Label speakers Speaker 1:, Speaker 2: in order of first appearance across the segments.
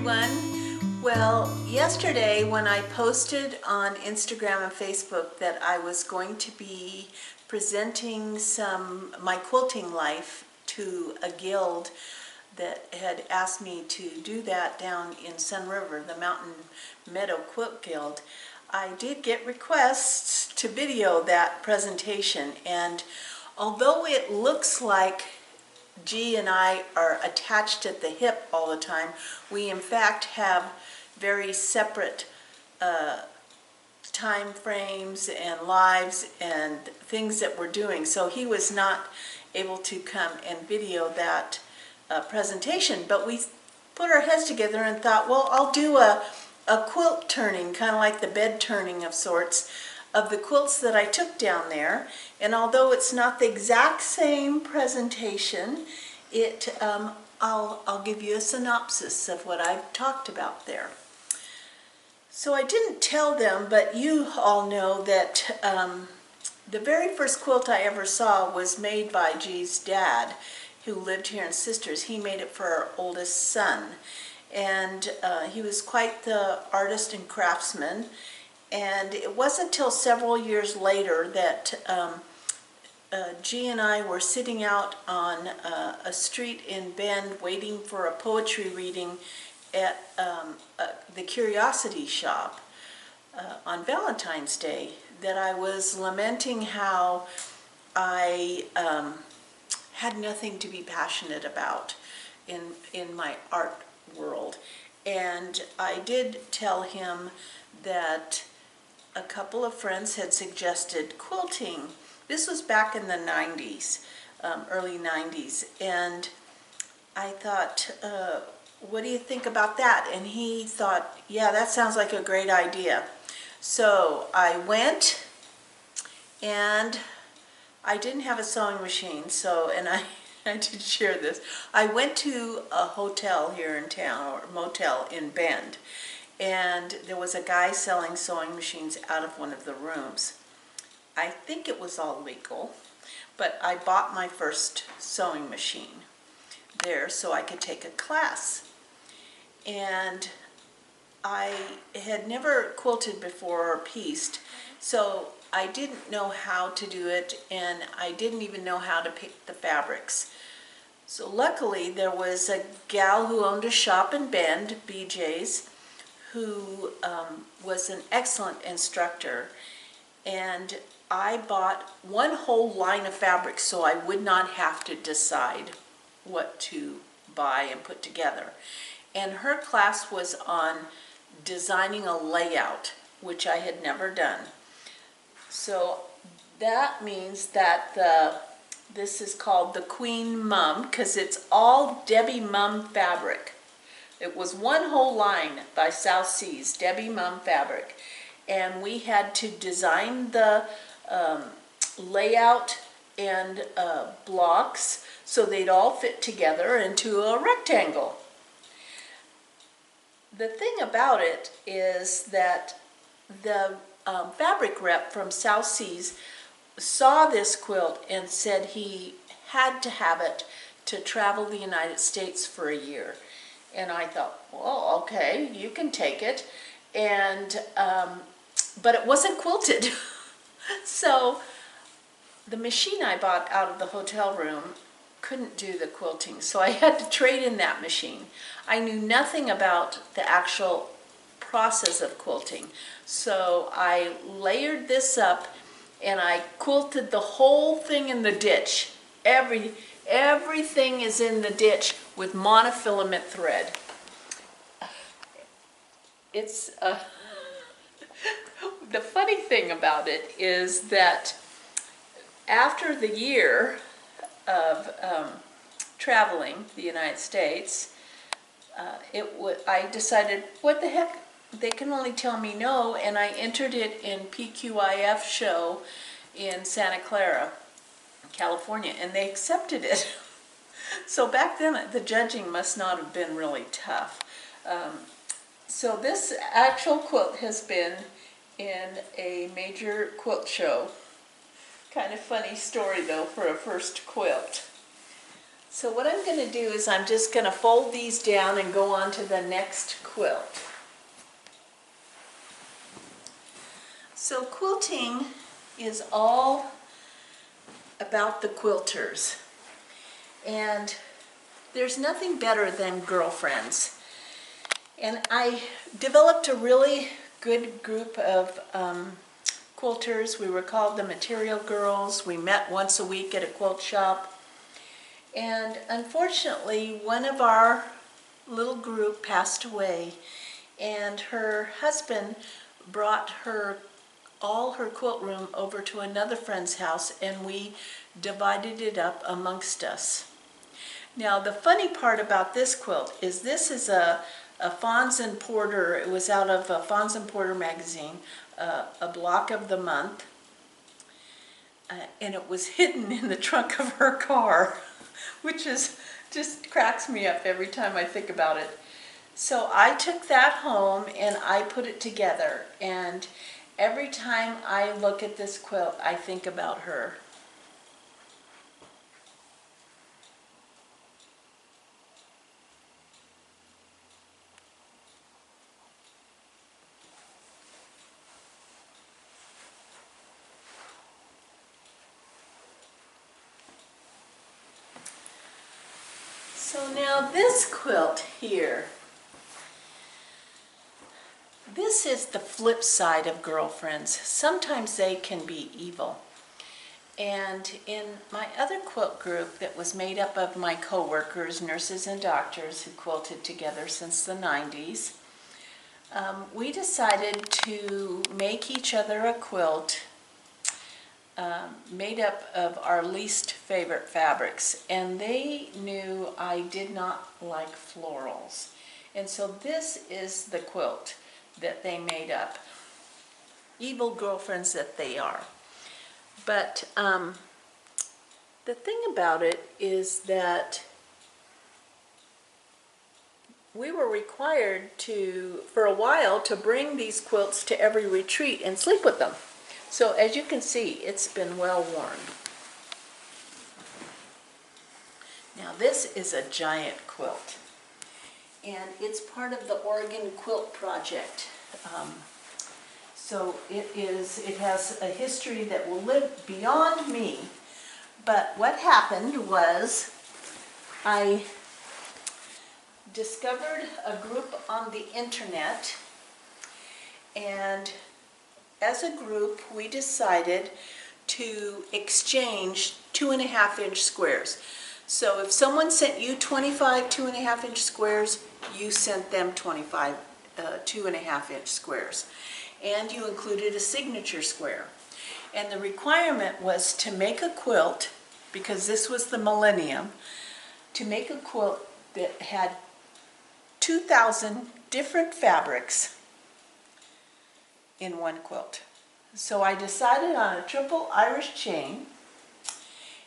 Speaker 1: everyone. Well, yesterday when I posted on Instagram and Facebook that I was going to be presenting my quilting life to a guild that had asked me to do that down in Sun River, the Mountain Meadow Quilt Guild, I did get requests to video that presentation, and although it looks like G and I are attached at the hip all the time, we in fact have very separate time frames and lives and things that we're doing. So he was not able to come and video that presentation, but we put our heads together and thought, well, I'll do a quilt turning, kind of like the bed turning of sorts, of the quilts that I took down there. And although it's not the exact same presentation, I'll give you a synopsis of what I've talked about there. So I didn't tell them, but you all know that the very first quilt I ever saw was made by G's dad, who lived here in Sisters. He made it for our oldest son, and he was quite the artist and craftsman. And it wasn't until several years later that G and I were sitting out on a street in Bend waiting for a poetry reading at the Curiosity Shop on Valentine's Day that I was lamenting how I had nothing to be passionate about in my art world. And I did tell him that a couple of friends had suggested quilting. This was back in the 90s, early 90s, and I thought, what do you think about that? And he thought, yeah, that sounds like a great idea. So I went, and I didn't have a sewing machine, and I did share this. I went to a hotel here in town, or motel in Bend, and there was a guy selling sewing machines out of one of the rooms. I think it was all legal, but I bought my first sewing machine there so I could take a class. And I had never quilted before or pieced, so I didn't know how to do it, and I didn't even know how to pick the fabrics. So luckily there was a gal who owned a shop in Bend, BJ's, who was an excellent instructor, and I bought one whole line of fabric so I would not have to decide what to buy and put together. And her class was on designing a layout, which I had never done. So that means that this is called the Queen Mum, because it's all Debbie Mum fabric. It was one whole line by South Seas, Debbie Mum fabric. And we had to design the layout and blocks so they'd all fit together into a rectangle. The thing about it is that the fabric rep from South Seas saw this quilt and said he had to have it to travel the United States for a year. And I thought, well, okay, you can take it. And but it wasn't quilted. So the machine I bought out of the hotel room couldn't do the quilting, so I had to trade in that machine. I knew nothing about the actual process of quilting, so I layered this up and I quilted the whole thing in the ditch. Everything is in the ditch with monofilament thread. It's the funny thing about it is that after the year of traveling the United States, I decided, what the heck, they can only tell me no, and I entered it in PQIF show in Santa Clara, California, and they accepted it. So back then the judging must not have been really tough. So this actual quilt has been in a major quilt show. Kind of funny story though for a first quilt. So what I'm going to do is I'm just going to fold these down and go on to the next quilt. So quilting is all about the quilters, and there's nothing better than girlfriends. And I developed a really good group of quilters. We were called the Material Girls. We met once a week at a quilt shop. And unfortunately, one of our little group passed away, and her husband brought all her quilt room over to another friend's house, and we divided it up amongst us. Now, the funny part about this quilt is this is a Fons and Porter. It was out of a Fons and Porter magazine, a block of the month, and it was hidden in the trunk of her car, which just cracks me up every time I think about it. So I took that home and I put it together, and every time I look at this quilt, I think about her. So now this quilt here, this is the flip side of girlfriends. Sometimes they can be evil. And in my other quilt group that was made up of my coworkers, nurses and doctors who quilted together since the 90s, we decided to make each other a quilt made up of our least favorite fabrics, and they knew I did not like florals. And so this is the quilt that they made up. Evil girlfriends that they are. But the thing about it is that we were required to, for a while, to bring these quilts to every retreat and sleep with them. So as you can see, it's been well worn. Now this is a giant quilt, and it's part of the Oregon Quilt Project. So it has a history that will live beyond me. But what happened was I discovered a group on the internet, and as a group we decided to exchange 2.5-inch squares. So if someone sent you 25 2.5-inch squares, you sent them 25 2.5-inch squares. And you included a signature square. And the requirement was to make a quilt, because this was the millennium, to make a quilt that had 2,000 different fabrics in one quilt. So I decided on a triple Irish chain,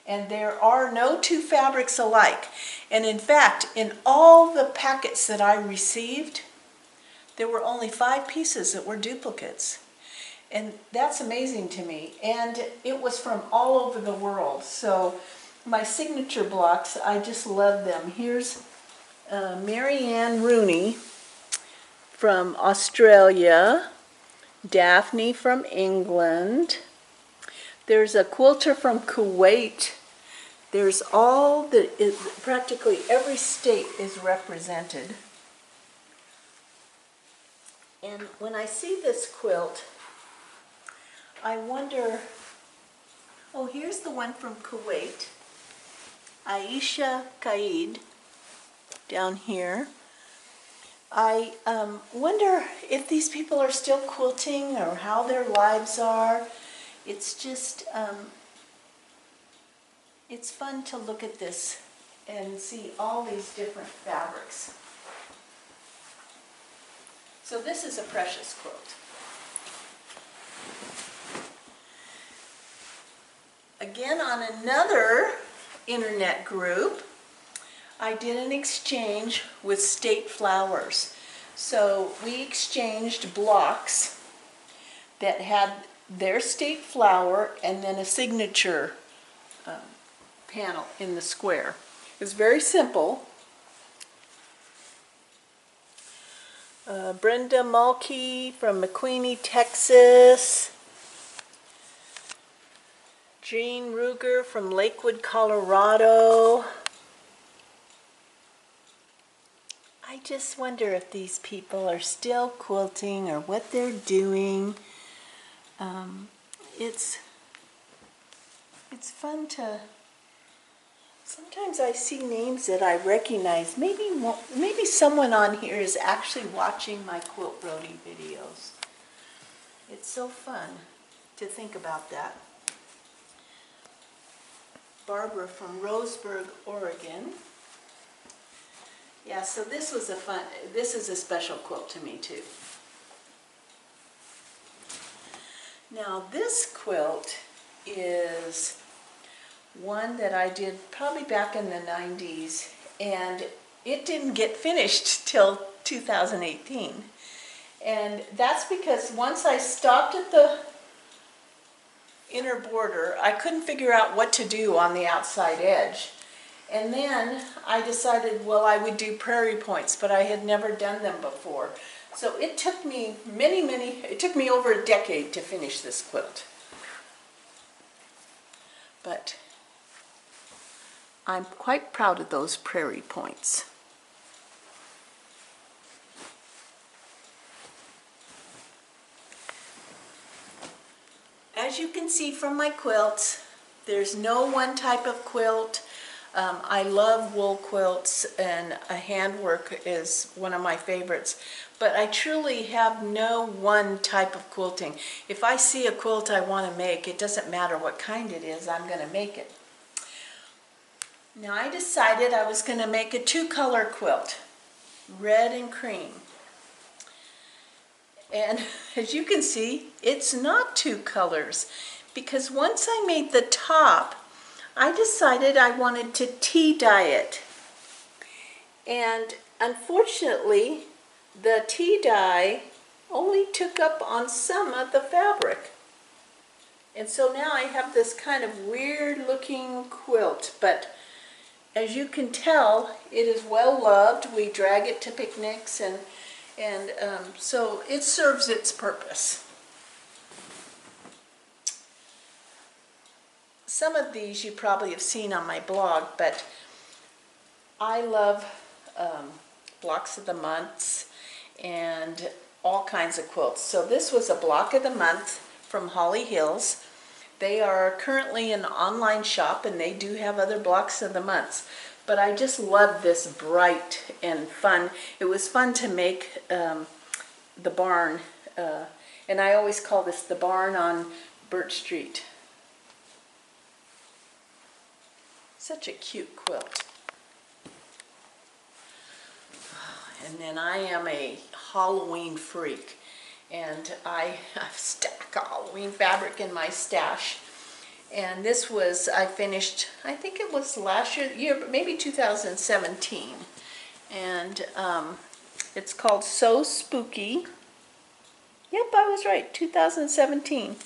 Speaker 1: and there are no two fabrics alike. And in fact, in all the packets that I received, there were only 5 pieces that were duplicates. And that's amazing to me. And it was from all over the world. So my signature blocks, I just love them. Here's Marianne Rooney from Australia, Daphne from England. There's a quilter from Kuwait. There's practically every state is represented. And when I see this quilt, I wonder, oh, here's the one from Kuwait, Aisha Qaid, down here. I wonder if these people are still quilting or how their lives are. It's just, it's fun to look at this and see all these different fabrics. So this is a precious quilt. Again, on another internet group, I did an exchange with State Flowers. So we exchanged blocks that had their state flower and then a signature panel in the square. was very simple. Brenda Mulkey from McQueenie, Texas. Jean Ruger from Lakewood, Colorado. I just wonder if these people are still quilting or what they're doing. It's fun to. Sometimes I see names that I recognize. Maybe someone on here is actually watching my Quilt Roadie videos. It's so fun to think about that. Barbara from Roseburg, Oregon. Yeah, so this is a special quilt to me too. Now this quilt is one that I did probably back in the 90s, and it didn't get finished till 2018. And that's because once I stopped at the inner border, I couldn't figure out what to do on the outside edge. And then I decided, well, I would do prairie points, but I had never done them before. So it took me it took me over a decade to finish this quilt. But I'm quite proud of those prairie points. As you can see from my quilts, there's no one type of quilt. I love wool quilts, and handwork is one of my favorites. But I truly have no one type of quilting. If I see a quilt I want to make, it doesn't matter what kind it is, I'm going to make it. Now I decided I was going to make a two-color quilt, red and cream. And as you can see, it's not two colors, because once I made the top, I decided I wanted to tea dye it. And unfortunately, the tea dye only took up on some of the fabric. And so now I have this kind of weird looking quilt, but as you can tell, it is well loved. We drag it to picnics, and so it serves its purpose. Some of these you probably have seen on my blog, but I love blocks of the months and all kinds of quilts. So this was a block of the month from Holly Hills. They are currently an online shop, and they do have other blocks of the months. But I just love this bright and fun. It was fun to make the barn, and I always call this the barn on Birch Street. Such a cute quilt. And then I am a Halloween freak, and I have stack of Halloween fabric in my stash. And this was, I finished, I think it was last year, maybe 2017. And it's called So Spooky. Yep, I was right, 2017.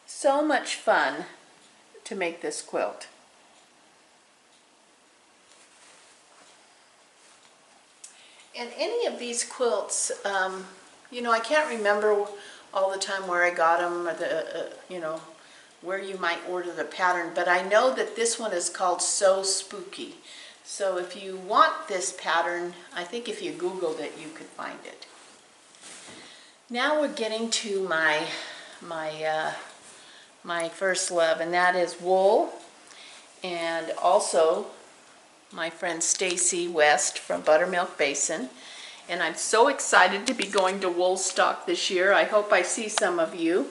Speaker 1: So much fun to make this quilt. And any of these quilts, you know, I can't remember all the time where I got them, or the, you know, where you might order the pattern, but I know that this one is called So Spooky. So if you want this pattern, I think if you Googled it, you could find it. Now we're getting to my first love, and that is wool, and also my friend Stacy West from Buttermilk Basin. And I'm so excited to be going to Woolstock this year. I hope I see some of you.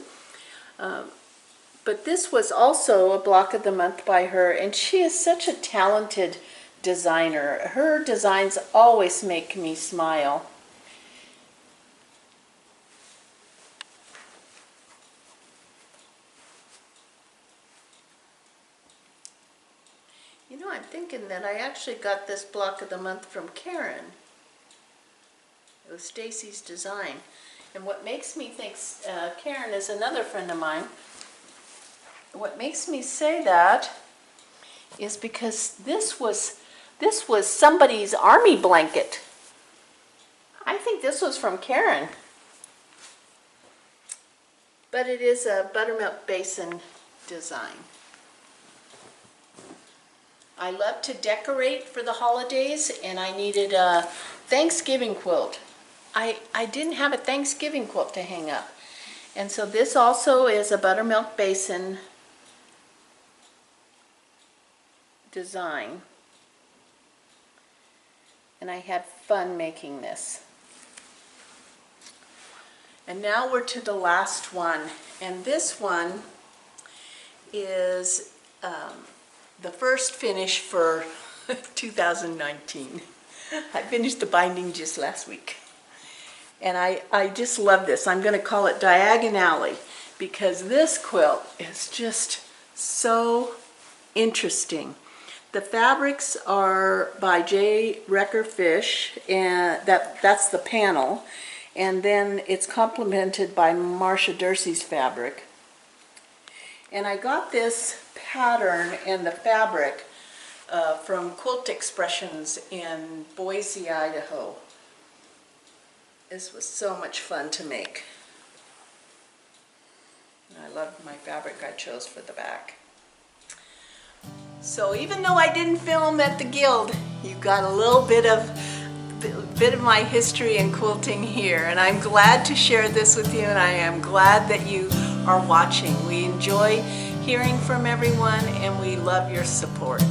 Speaker 1: But this was also a block of the month by her, and she is such a talented designer. Her designs always make me smile. You know, I'm thinking that I actually got this block of the month from Karen. It was Stacy's design. And what makes me think, Karen is another friend of mine, what makes me say that is because this was somebody's army blanket. I think this was from Karen. But it is a buttermilk basin design. I love to decorate for the holidays, and I needed a Thanksgiving quilt. I didn't have a Thanksgiving quilt to hang up. And so this also is a buttermilk basin design. And I had fun making this. And now we're to the last one. And this one is the first finish for 2019. I finished the binding just last week. And I just love this. I'm going to call it Diagonally because this quilt is just so interesting. The fabrics are by J. Wrecker Fish, and that's the panel. And then it's complemented by Marcia Dursey's fabric. And I got this pattern and the fabric from Quilt Expressions in Boise, Idaho. This was so much fun to make. I love my fabric I chose for the back. So even though I didn't film at the Guild, you got a little bit of my history in quilting here, and I'm glad to share this with you, and I am glad that you are watching. We enjoy hearing from everyone, and we love your support.